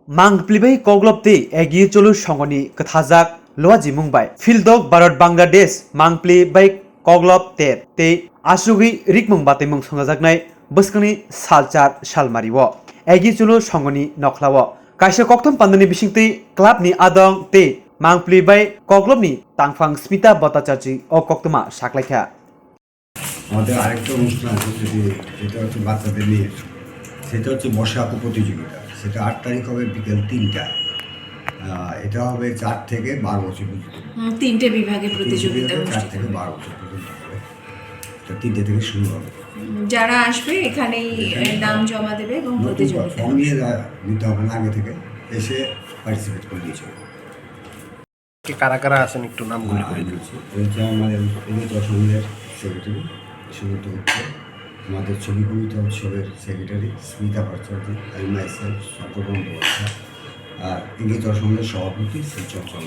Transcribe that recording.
मांगप्लिबाई कग्लबते एगिए चलु संगनि कथाजाक लोवाजि मुंबाई फिल्डक भारत बांग्लादेश मांगप्लिबाई कग्लब तेर ते आसुगि रिकमुं बाते मुं संजाकनाय बस्कनि सालचार सालमारिव एगिए चलु संगनि नखलाव काइसा कक्तम पान्दनि बिसिंति क्लाबनि आदं ते मांगप्लिबाई कग्लबनि तांफां स्मिता भट्टाचार्य ও কক্তমা সাকলাইখা আমাদের আরেকটা অনুষ্ঠান আছে যেটা হচ্ছে বাচ্চাদের নিয়ে, সেটা হচ্ছে বর্ষা আঁকো প্রতিযোগিতা। সেটা 8 তারিখ হবে বিকেল 3টায়। এটা হবে 4 থেকে 12 বছর পর্যন্ত। 3টে বিভাগে প্রতিযোগিতা 4 থেকে 12 বছর পর্যন্ত হবে। এটা 3টে থেকে শুরু হবে। যারা আসবে এখানেই নাম জমা দেবে এবং প্রতিযোগিতা ফর্ম নিয়ে নিতে হবে না, আগে থেকে এসে পার্টিসিপেট করে দিয়েছে। কারা কারা আছেন একটু নামগুলো করে দিচ্ছি। এটা আমাদের ইংরেজ অসমের সেক্রেটারি সুমন্ত গুপ্ত, আমাদের ছবি কবিতা উৎসবের সেক্রেটারি স্মিতা ভট্টাচার্য, আমি মাইসেলফ শঙ্কর বন্দ্যোপাধ্যায়, আর ইংরেজ অসমের সভাপতি শ্রী চঞ্চল।